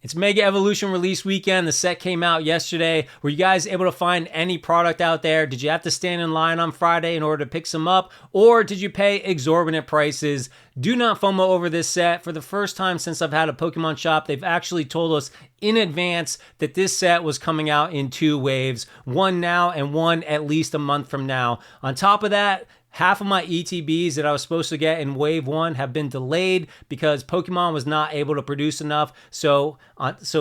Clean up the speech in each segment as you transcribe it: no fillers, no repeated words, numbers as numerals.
It's Mega Evolution release weekend. The set came out yesterday. Were you guys able to find any product out there? Did you have to stand in line on Friday in order to pick some up? Or did you pay exorbitant prices? Do not FOMO over this set. For the first time since I've had a Pokemon shop, they've actually told us in advance that this set was coming out in 2 waves. One now and one at least a month from now. On top of that, half of my ETBs that I was supposed to get in Wave 1 have been delayed because Pokemon was not able to produce enough. So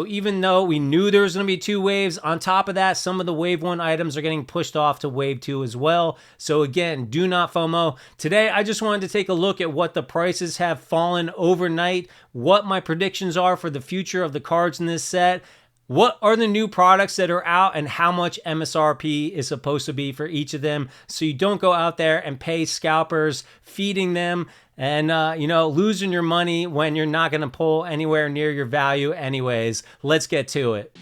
even though we knew there was going to be 2 waves, on top of that, some of the Wave 1 items are getting pushed off to Wave 2 as well. So again, do not FOMO. Today, I just wanted to take a look at what the prices have fallen overnight, what my predictions are for the future of the cards in this set, what are the new products that are out, and how much MSRP is supposed to be for each of them, so you don't go out there and pay scalpers feeding them and losing your money when you're not going to pull anywhere near your value anyways. Let's get to it.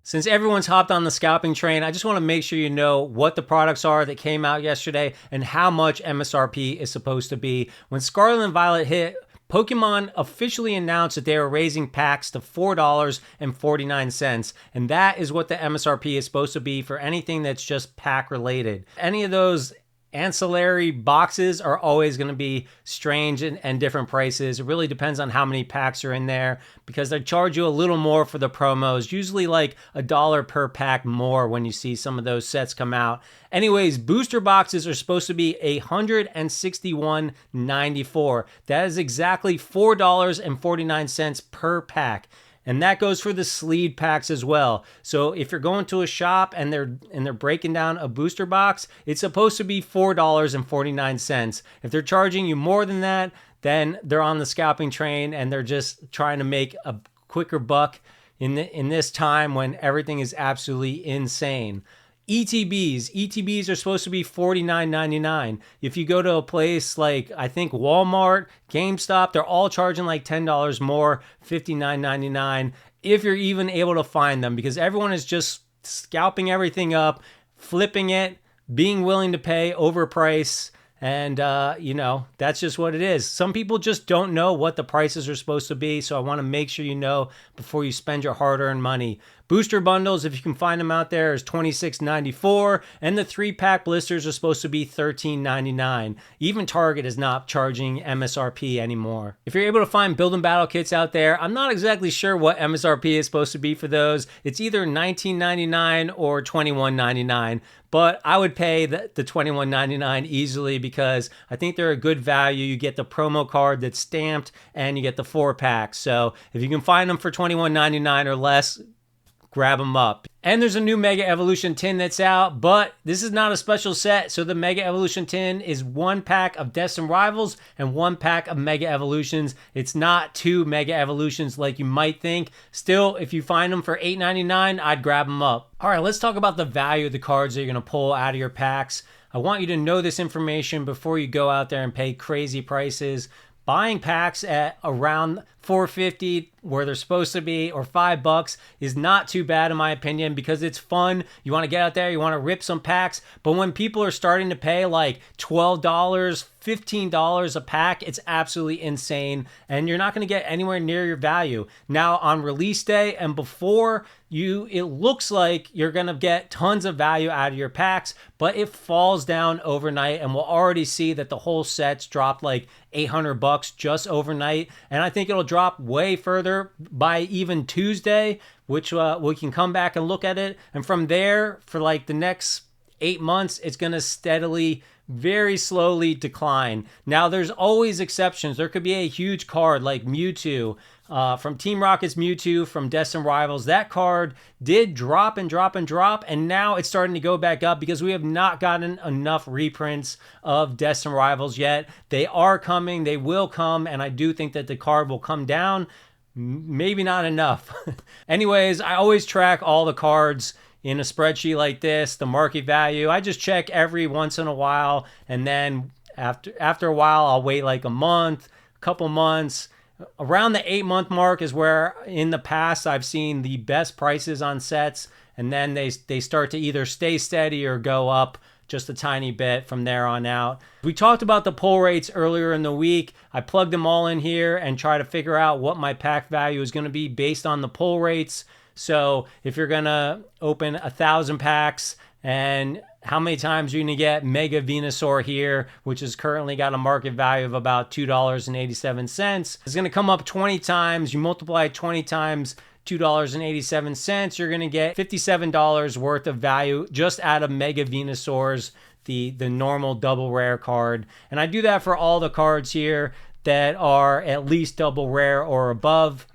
Since everyone's hopped on the scalping train, I just want to make sure you know what the products are that came out yesterday and how much MSRP is supposed to be. When Scarlet and Violet hit, Pokemon officially announced that they are raising packs to $4.49, and that is what the MSRP is supposed to be for anything that's just pack related. Any of those ancillary boxes are always going to be strange and different prices. It really depends on how many packs are in there because they charge you a little more for the promos, usually like $1 per pack more when you see some of those sets come out. Anyways, booster boxes are supposed to be $161.94. That is exactly $4.49 per pack. And that goes for the sleeve packs as well. So if you're going to a shop and they're breaking down a booster box, it's supposed to be $4.49. If they're charging you more than that, then they're on the scalping train and they're just trying to make a quicker buck in this time when everything is absolutely insane. ETBs are supposed to be $49.99. If you go to a place like, I think Walmart, GameStop, they're all charging like $10 more, $59.99, if you're even able to find them, because everyone is just scalping everything up, flipping it, being willing to pay overprice. And, that's just what it is. Some people just don't know what the prices are supposed to be. So I want to make sure you know before you spend your hard-earned money. Booster bundles, if you can find them out there, is $26.94. And the 3-pack blisters are supposed to be $13.99. Even Target is not charging MSRP anymore. If you're able to find build and battle kits out there, I'm not exactly sure what MSRP is supposed to be for those. It's either $19.99 or $21.99. But I would pay the $21.99 easily because I think they're a good value. You get the promo card that's stamped and you get the 4-pack. So if you can find them for $21.99 or less, grab them up. And there's a new Mega Evolution tin that's out, but this is not a special set. So the Mega Evolution tin is 1 pack of Destined Rivals and 1 pack of Mega Evolutions. It's not 2 Mega Evolutions like you might think. Still, if you find them for $8.99, I'd grab them up. All right, let's talk about the value of the cards that you're going to pull out of your packs. I want you to know this information before you go out there and pay crazy prices. Buying packs at around $4.50 where they're supposed to be, or $5 is not too bad in my opinion because it's fun. You want to get out there, you want to rip some packs, but when people are starting to pay like $12, $15 a pack, it's absolutely insane and you're not going to get anywhere near your value. Now on release day and before, it looks like you're going to get tons of value out of your packs, but it falls down overnight and we'll already see that the whole set's dropped like $800 just overnight, and I think it'll drop way further by even Tuesday, which we can come back and look at it, and from there for like the next 8 months it's going to steadily, very slowly decline. Now there's always exceptions. There could be a huge card like Mewtwo from Team Rocket's Mewtwo from Destined Rivals. That card did drop and drop and drop, and now it's starting to go back up because we have not gotten enough reprints of Destined Rivals yet. They are coming, they will come, and I do think that the card will come down. Maybe not enough. Anyways, I always track all the cards in a spreadsheet like this, the market value. I just check every once in a while, and then after a while, I'll wait like a month, a couple months. Around the 8-month mark is where in the past I've seen the best prices on sets, and then they start to either stay steady or go up just a tiny bit from there on out. We talked about the pull rates earlier in the week. I plugged them all in here and try to figure out what my pack value is going to be based on the pull rates. So if you're going to open 1,000 packs, and how many times you're going to get Mega Venusaur here, which has currently got a market value of about $2.87. It's going to come up 20 times. You multiply 20 times $2.87, you're going to get $57 worth of value just out of Mega Venusaurs, the normal double rare card. And I do that for all the cards here that are at least double rare or above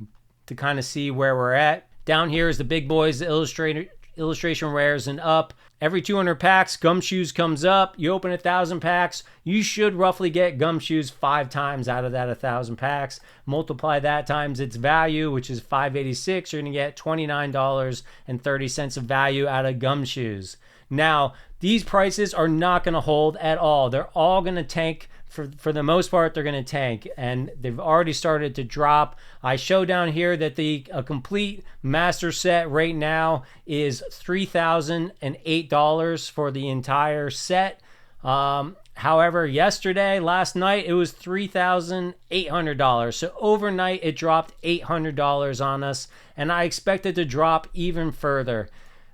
to kind of see where we're at. Down here is the big boys, the illustration rares and up. Every 200 packs, Gumshoes comes up. You open 1,000 packs, you should roughly get Gumshoes 5 times out of that 1,000 packs. Multiply that times its value, which is $5.86. You're going to get $29.30 of value out of Gumshoes. Now, these prices are not going to hold at all. They're all going to tank. For the most part, they're going to tank, and they've already started to drop. I show down here that a complete master set right now is $3,008 for the entire set. However, last night, it was $3,800. So overnight, it dropped $800 on us, and I expect it to drop even further.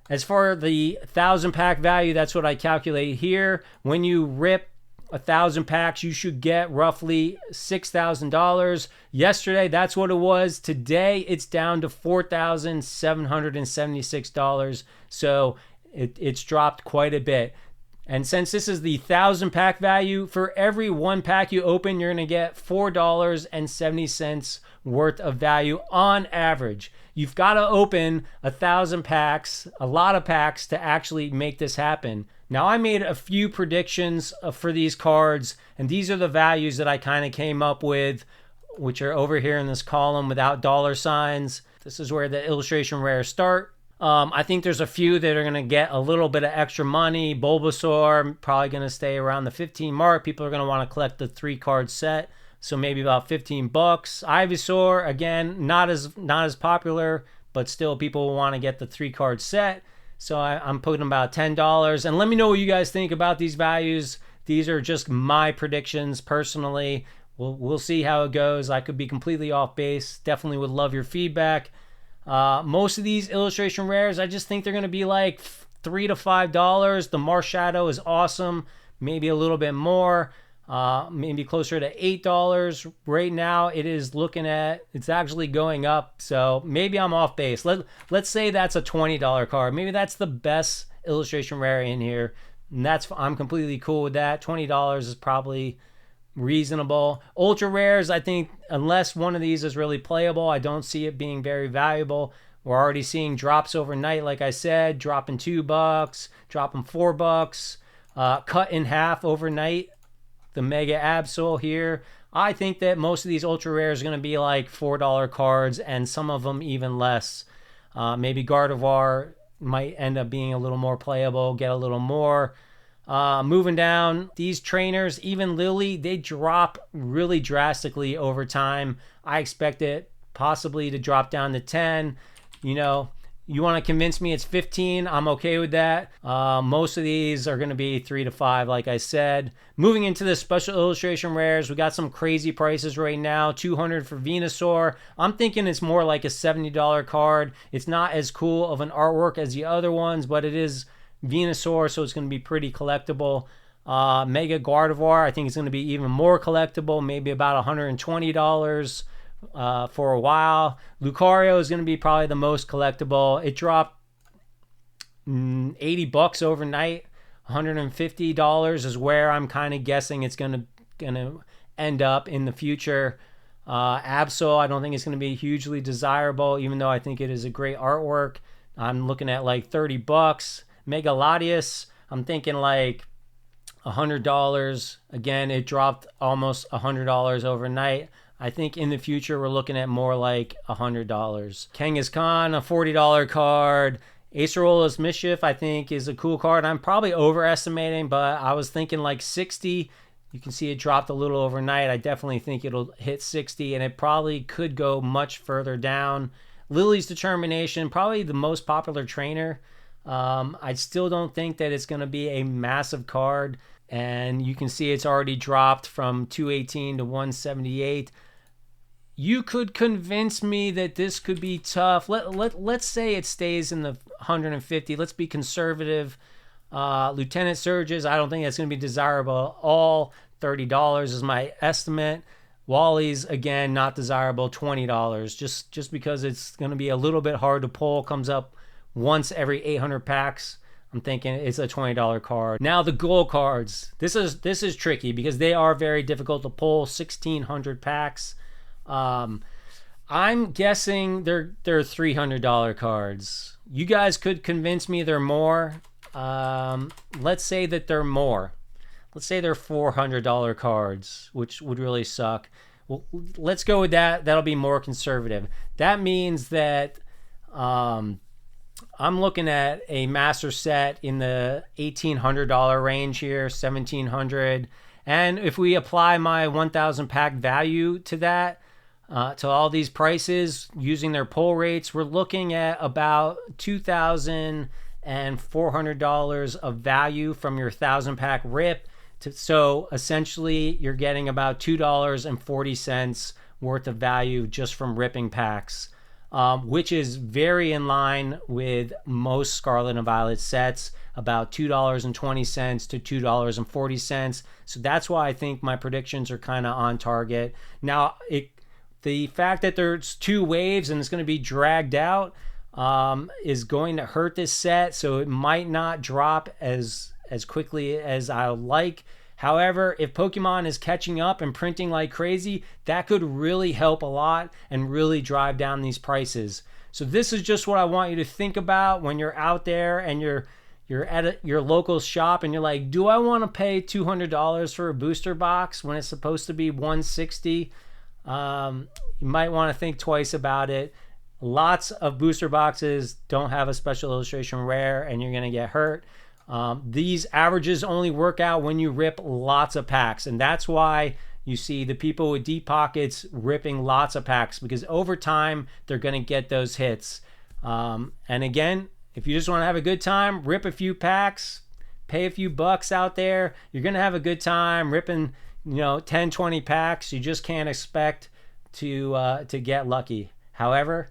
As for the 1,000 pack value, that's what I calculate here. When you rip 1,000 packs, you should get roughly $6,000. Yesterday, that's what it was. Today, it's down to $4,776. So it's dropped quite a bit. And since this is the 1,000 pack value, for every 1 pack you open, you're going to get $4.70 worth of value on average. You've got to open 1,000 packs, a lot of packs, to actually make this happen. Now, I made a few predictions for these cards, and these are the values that I kind of came up with, which are over here in this column without dollar signs. This is where the illustration rares start. I think there's a few that are going to get a little bit of extra money. Bulbasaur, probably going to stay around the 15 mark. People are going to want to collect the 3-card set, so maybe about 15 bucks. Ivysaur, again, not as popular, but still people will want to get the 3-card set. So I'm putting about $10. And let me know what you guys think about these values. These are just my predictions personally. We'll see how it goes. I could be completely off base. Definitely would love your feedback. Most of these illustration rares, I just think they're going to be like $3 to $5. The Marshadow is awesome. Maybe a little bit more. Maybe closer to $8 right now. It's actually going up, so maybe I'm off base. Let's say that's a $20 card. Maybe that's the best illustration rare in here, and I'm completely cool with that. $20 is probably reasonable. Ultra rares, I think, unless one of these is really playable, I don't see it being very valuable. We're already seeing drops overnight, like I said, dropping $2, dropping $4, cut in half overnight. The Mega Absol here. I think that most of these ultra rares are going to be like $4 cards, and some of them even less. Maybe Gardevoir might end up being a little more playable, get a little more. Moving down, these trainers, even Lily, they drop really drastically over time. I expect it possibly to drop down to 10. You want to convince me it's 15, I'm okay with that. Most of these are going to be 3 to 5, like I said. Moving into the special illustration rares, we got some crazy prices right now. $200 for Venusaur. I'm thinking it's more like a $70 card. It's not as cool of an artwork as the other ones, but it is Venusaur, so it's going to be pretty collectible. Mega Gardevoir, I think it's going to be even more collectible, maybe about $120. For a while. Lucario is going to be probably the most collectible. It dropped $80 overnight. $150 is where I'm kind of guessing it's going to end up in the future. Absol, I don't think it's going to be hugely desirable, even though I think it is a great artwork. I'm looking at like $30. Mega Latias, I'm thinking like $100. Again, it dropped almost $100 overnight. I think in the future, we're looking at more like $100. Kangaskhan, a $40 card. Acerola's Mischief, I think, is a cool card. I'm probably overestimating, but I was thinking like 60. You can see it dropped a little overnight. I definitely think it'll hit 60, and it probably could go much further down. Lily's Determination, probably the most popular trainer. I still don't think that it's going to be a massive card. And you can see it's already dropped from 218 to 178. You could convince me that this could be tough. Let's say it stays in the 150. Let's be conservative. Lieutenant Surges, I don't think that's going to be desirable at all. $30 is my estimate. Wally's, again, not desirable, $20. Just because it's going to be a little bit hard to pull. Comes up once every 800 packs. I'm thinking it's a $20 card. Now the gold cards. This is tricky because they are very difficult to pull. 1,600 packs. I'm guessing they're $300 cards. You guys could convince me they're more. Let's say that they're more. Let's say they're $400 cards, which would really suck. Well, let's go with that. That'll be more conservative. That means that I'm looking at a master set in the $1,800 range here, $1,700. And if we apply my 1,000 pack value to that, to all these prices using their pull rates, we're looking at about $2,400 of value from your 1,000 pack rip. So essentially, you're getting about $2.40 worth of value just from ripping packs. Which is very in line with most Scarlet and Violet sets, about $2.20 to $2.40. So that's why I think my predictions are kind of on target. Now, the fact that there's two waves and it's going to be dragged out is going to hurt this set, so it might not drop as quickly as I would like. However, if Pokemon is catching up and printing like crazy, that could really help a lot and really drive down these prices. So this is just what I want you to think about when you're out there and you're at your local shop and you're like, do I want to pay $200 for a booster box when it's supposed to be $160? You might want to think twice about it. Lots of booster boxes don't have a special illustration rare and you're going to get hurt. These averages only work out when you rip lots of packs, and that's why you see the people with deep pockets ripping lots of packs, because over time they're going to get those hits. And again, if you just want to have a good time, rip a few packs, pay a few bucks out there. You're going to have a good time ripping, 10, 20 packs. You just can't expect to get lucky. However,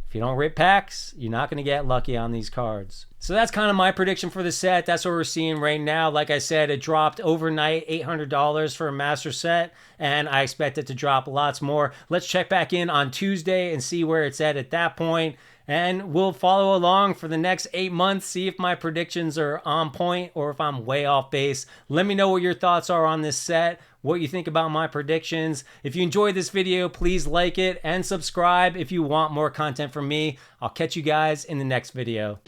if you don't rip packs, you're not going to get lucky on these cards. So that's kind of my prediction for the set. That's what we're seeing right now. Like I said, it dropped overnight $800 for a master set, and I expect it to drop lots more. Let's check back in on Tuesday and see where it's at that point. And we'll follow along for the next 8 months, see if my predictions are on point or if I'm way off base. Let me know what your thoughts are on this set, what you think about my predictions. If you enjoyed this video, please like it and subscribe if you want more content from me. I'll catch you guys in the next video.